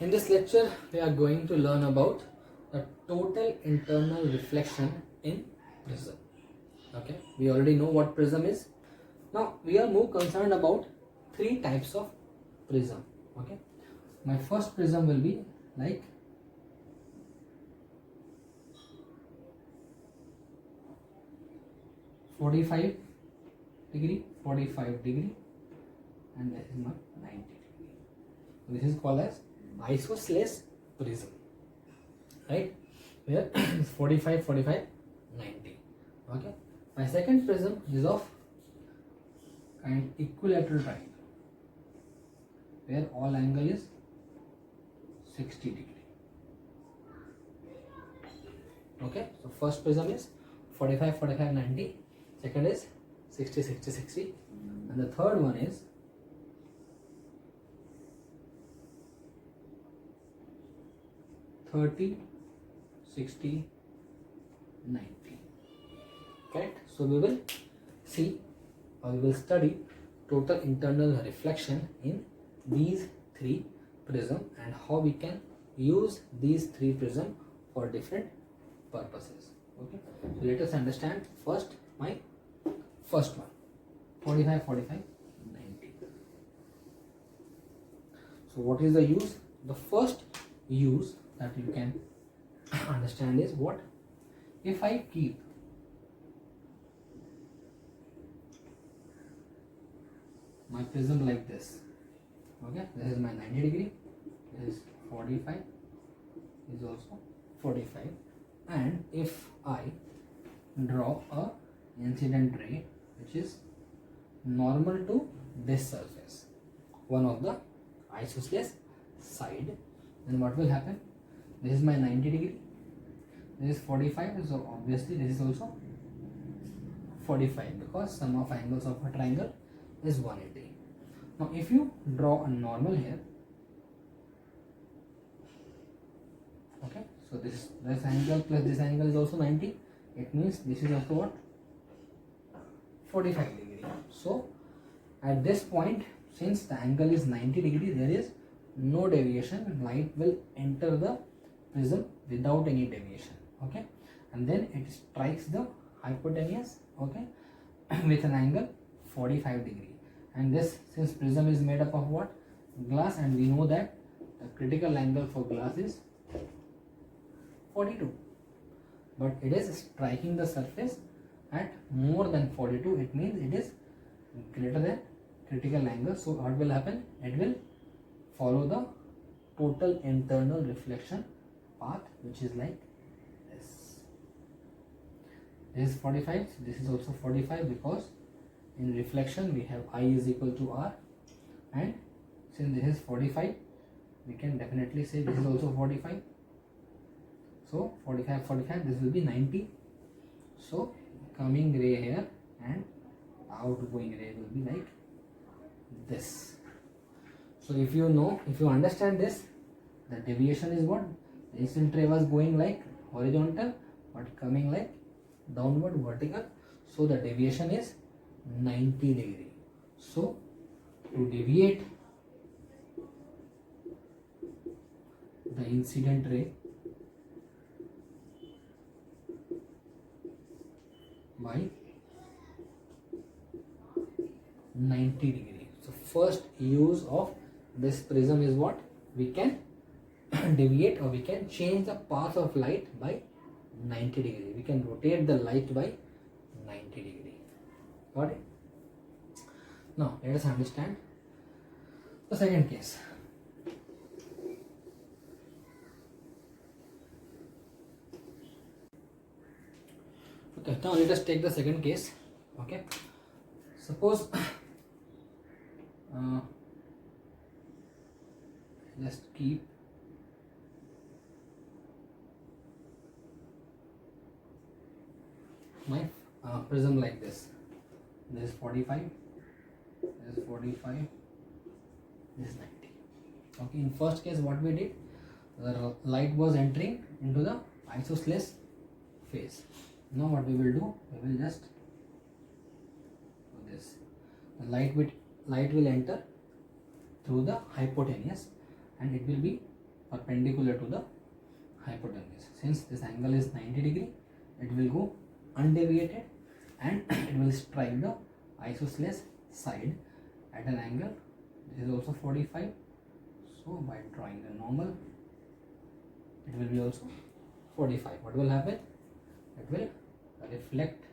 In this lecture, we are going to learn about the total internal reflection in prism. Okay, we already know what prism is. Now we are more concerned about three types of prism. Okay, my first prism will be like "45 degree, 45 degree, and this is my 90 degree. This is called as isosceles prism, right? Where 45, 45, 90. Okay. My second prism is of kind equilateral triangle, where all angle is 60 degree. Okay. So first prism is 45, 45, 90. Second is 60, 60, 60. And the third one is 30, 60, 90. Correct? So we will see, or we will study total internal reflection in these three prism and how we can use these three prism for different purposes. Okay. So let us understand first my first one, 45, 45, 90. So what is the use? The first use that you can understand is what? If I keep my prism like this, okay, this is my 90 degree, this is 45, this is also 45, and if I draw a incident ray which is normal to this surface, one of the isosceles side, then what will happen? This is my 90 degree, this is 45, so obviously this is also 45 because sum of angles of a triangle is 180. Now if you draw a normal here, okay, so this angle plus this angle is also 90, it means this is also what? 45 degree. So at this point, since the angle is 90 degree, there is no deviation, light will enter the prism without any deviation. Okay, and then it strikes the hypotenuse, okay, with an angle 45 degree. And this, since prism is made up of what? Glass, and we know that the critical angle for glass is 42, but it is striking the surface at more than 42, it means it is greater than critical angle. So what will happen? It will follow the total internal reflection path, which is like this. This is 45, this is also 45 because in reflection we have I is equal to R, and since this is 45, we can definitely say this is also 45. So 45, 45, this will be 90. So coming ray here and outgoing ray will be like this. So if you know, if you understand this, the deviation is what? The incident ray was going like horizontal but coming like downward vertical. So the deviation is 90 degree. So to deviate the incident ray by 90 degree. So first use of this prism is what? We can deviate, or we can change the path of light by 90 degree. We can rotate the light by 90 degree. Got it? Now let us understand the second case. Okay, now let us take the second case. Okay, suppose just keep my prism like this. This is 45, this is 45, this is 90. Okay, in first case what we did, the light was entering into the isosceles phase. Now what we will do, we will just do this. The light will enter through the hypotenuse and it will be perpendicular to the hypotenuse. Since this angle is 90 degree, it will go undeviated and it will strike the isosceles side at an angle. This is also 45. So by drawing the normal, it will be also 45. What will happen? It will reflect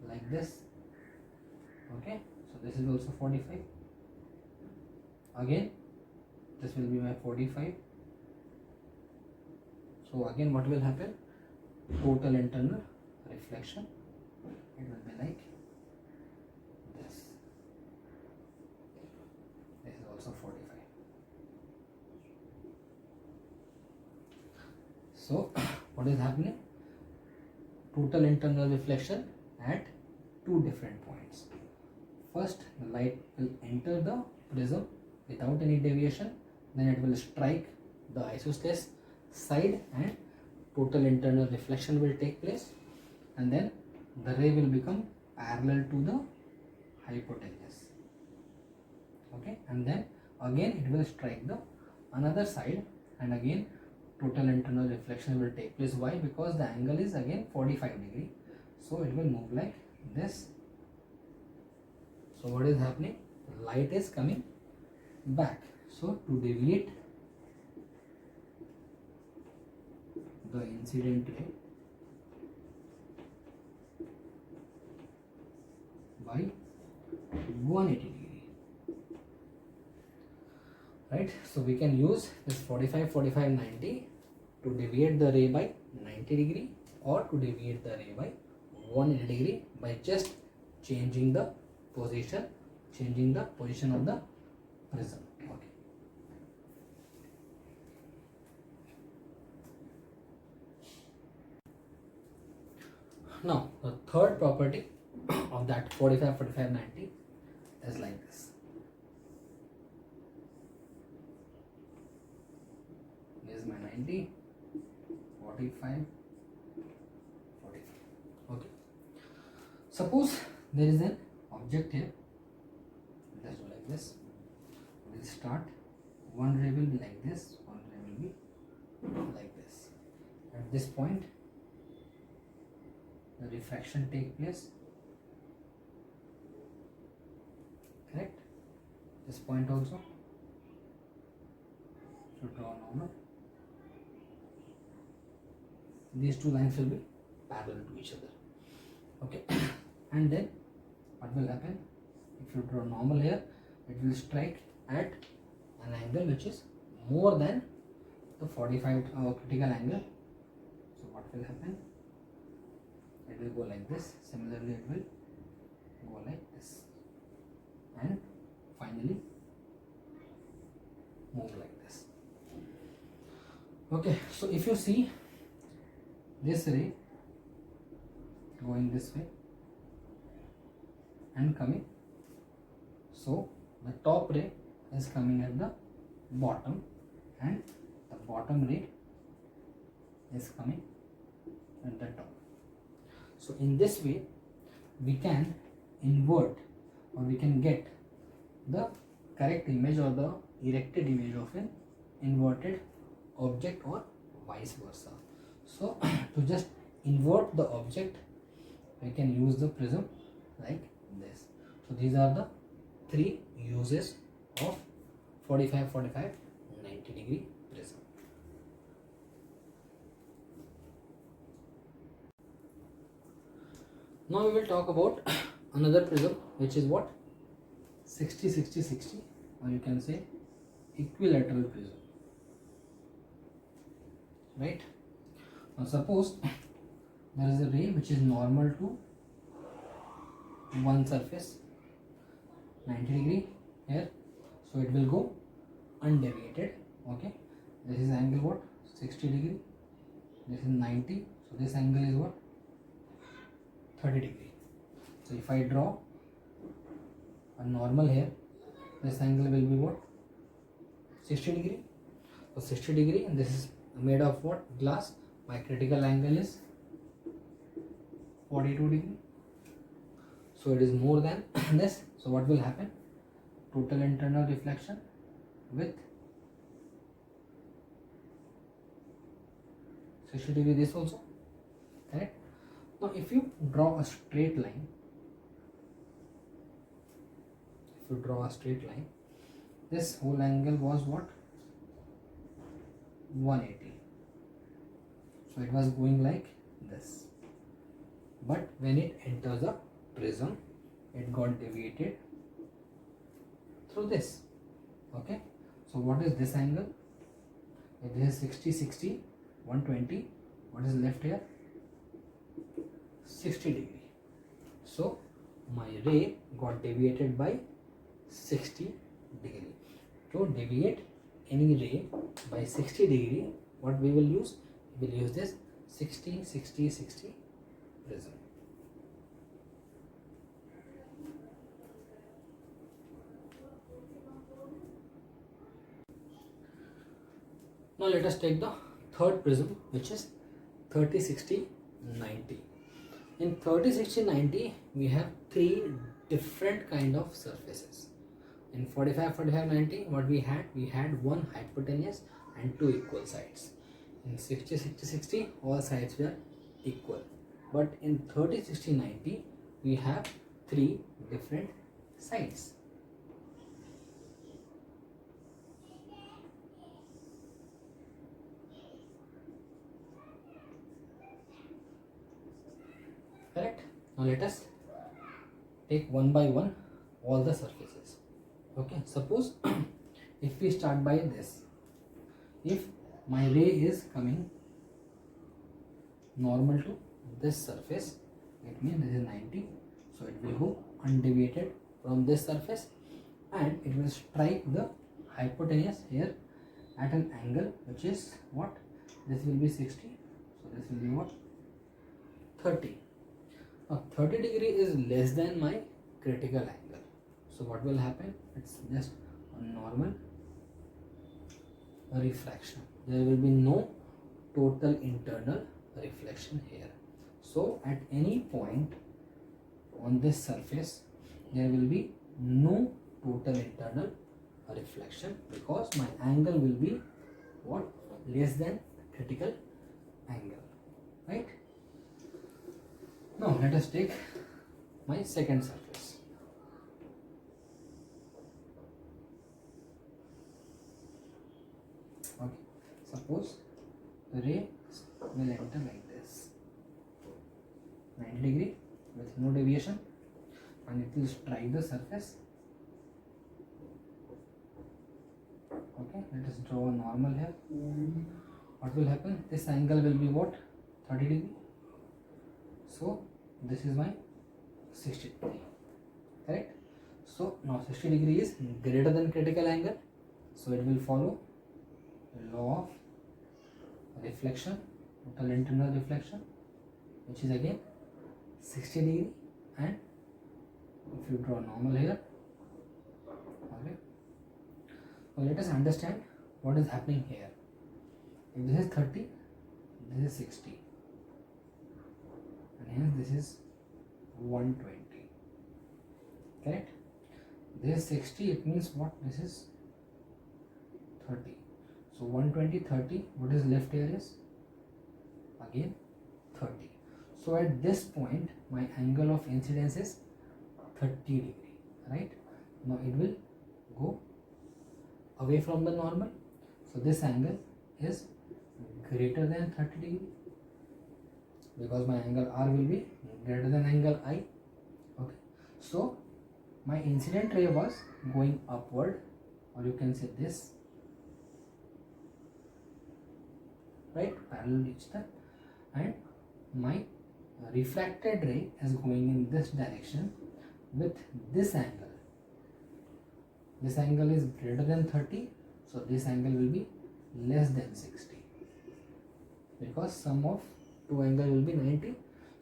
like this. Okay, so this is also 45. Again, this will be my 45. So again, what will happen? Total internal reflection, it will be like this. This is also 45. So what is happening? Total internal reflection at two different points. First, the light will enter the prism without any deviation, then it will strike the isosceles side and total internal reflection will take place, and then the ray will become parallel to the hypotenuse. Okay, and then again it will strike the another side, and again total internal reflection will take place. Why? Because the angle is again 45 degree, so it will move like this. So what is happening? The light is coming back. So to deviate the incident ray by 180 degree, right? So we can use this 45, 45, 90 to deviate the ray by 90 degree or to deviate the ray by 180 degree by just changing the position of the prism. Okay. Now the third property of that 45, 45, 90 is like this. This is my 90, 45, 45. Okay. Suppose there is an object here. Let's do like this. We'll start. One ray will be like this, one ray will be like this. At this point, the refraction take place. Correct? This point also. So draw normal. These two lines will be parallel to each other. Okay. And then what will happen? If you draw normal here, it will strike at an angle which is more than the 45 critical angle. So what will happen? It will go like this. Similarly, it will go like this, and finally move like this. Okay, so if you see this ray going this way and coming, so the top ray is coming at the bottom and the bottom ray is coming at the top. So in this way we can invert, or we can get the correct image or the erected image of an inverted object or vice versa. So to just invert the object, we can use the prism like this. So these are the three uses of 45, 45, 90 degree prism. Now we will talk about another prism, which is what? 60, 60, 60, or you can say equilateral prism. Right? Now suppose there is a ray which is normal to one surface, 90 degree here, so it will go undeviated. Okay, this is angle what? 60 degree, this is 90, so this angle is what? 30 degree. So if I draw a normal here, this angle will be what? 60 degree. So 60 degree, and this is made of what? Glass. My critical angle is 42 degree. So it is more than this. So what will happen? Total internal reflection with 60 degree this also, correct? Now if you draw a straight line, this whole angle was what? 180. So it was going like this, but when it enters a prism, it got deviated through this. Okay, so what is this angle? If this is 60, 60, 120, what is left here? 60 degree. So my ray got deviated by 60 degree. To deviate any ray by 60 degree, what we will use? We will use this 60, 60, 60 prism. Now let us take the third prism, which is 30, 60, 90. In 30, 60, 90, we have three different kind of surfaces. In 45, 45, 90, what we had one hypotenuse and two equal sides. In 60, 60, 60, all sides were equal. But in 30, 60, 90, we have three different sides. Correct? Now let us take one by one all the surfaces. Okay, suppose if we start by this, if my ray is coming normal to this surface, it means this is 90, so it will go undeviated from this surface and it will strike the hypotenuse here at an angle which is what? This will be 60, so this will be what? 30. Now 30 degree is less than my critical angle. So what will happen? It's just a normal refraction. There will be no total internal reflection here. So at any point on this surface, there will be no total internal reflection because my angle will be what? Less than critical angle, right? Now let us take my second surface. Okay, suppose the ray will enter like this, 90 degree with no deviation, and it will strike the surface. Okay, let us draw a normal here. What will happen? This angle will be what? 30 degree. So this is my 60 degree, correct? So now 60 degree is greater than critical angle, so it will follow the law of reflection, total internal reflection, which is again 60 degree. And if you draw normal here, okay, so let us understand what is happening here. If this is 30, this is 60, and hence this is 120, correct? This is 60, it means what? This is 30. So 120, 30, what is left here is again 30. So at this point, my angle of incidence is 30 degree, right? Now it will go away from the normal. So this angle is greater than 30 degree because my angle R will be greater than angle I. Okay, so my incident ray was going upward, or you can say this, right, parallel to each other, and my refracted ray is going in this direction with this angle. This angle is greater than 30, so this angle will be less than 60 because sum of two angle will be 90.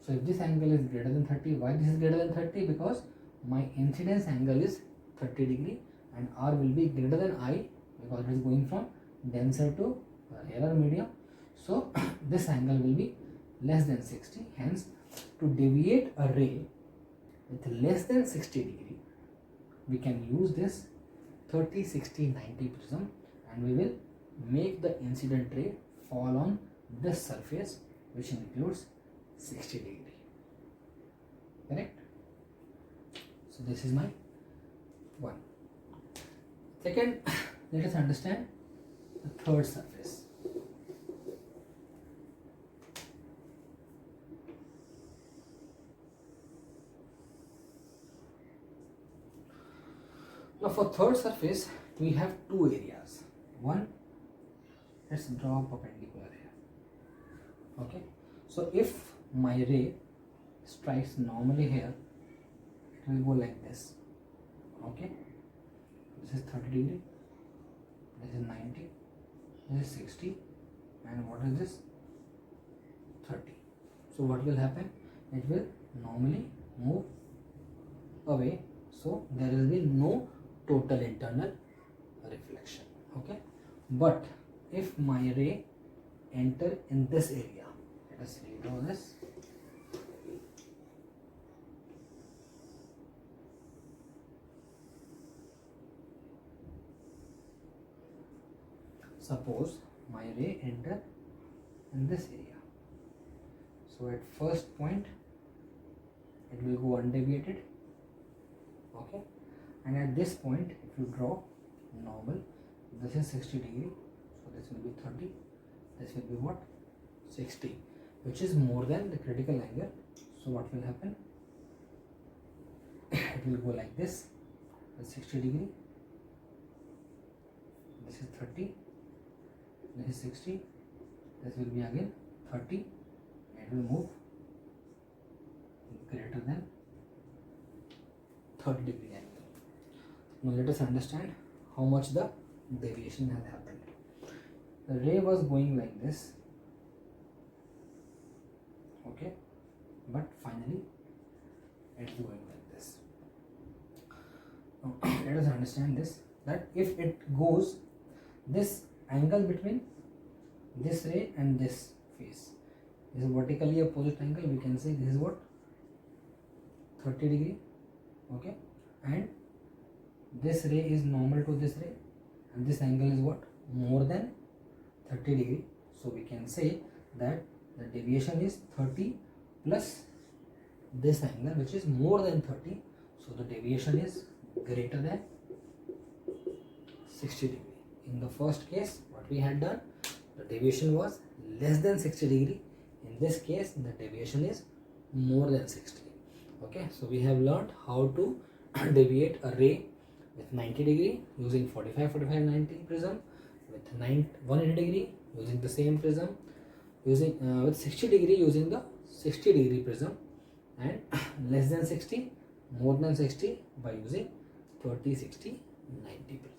So if this angle is greater than 30, why this is greater than 30? Because my incidence angle is 30 degree and R will be greater than I because it is going from denser to rarer medium. So this angle will be less than 60. Hence, to deviate a ray with less than 60 degree, we can use this 30, 60, 90 prism, and we will make the incident ray fall on this surface which includes 60 degree. Correct? So this is my one. Second, let us understand the third surface. Now for third surface, we have two areas. One, let's draw perpendicular here. Okay, so if my ray strikes normally here, it will go like this. Okay, this is 30 degree, this is 90, this is 60, and what is this? 30. So what will happen? It will normally move away, so there will be no total internal reflection. Okay, but if my ray enter in this area, let us redraw this. Suppose my ray enter in this area, so at first point it will go undeviated. Okay, and at this point if you draw normal, this is 60 degree, so this will be 30, this will be what? 60, which is more than the critical angle. So what will happen? It will go like this, 60 degree, this is 30, this is 60, this will be again 30, and it will move greater than 30 degree angle. Now let us understand how much the deviation has happened. The ray was going like this, okay, but finally it is going like this. Now let us understand this, that if it goes, this angle between this ray and this face is vertically opposite angle, we can say this is what? 30 degree. Okay, and this ray is normal to this ray, and this angle is what? More than 30 degree. So we can say that the deviation is 30 plus this angle, which is more than 30. So the deviation is greater than 60 degree. In the first case, what we had done, the deviation was less than 60 degree. In this case, the deviation is more than 60. Okay, so we have learned how to deviate a ray with 90 degree using 45-45-90 prism, with 180 degree using the same prism, using with 60 degree using the 60 degree prism, and less than 60, more than 60 by using 30-60-90 prism.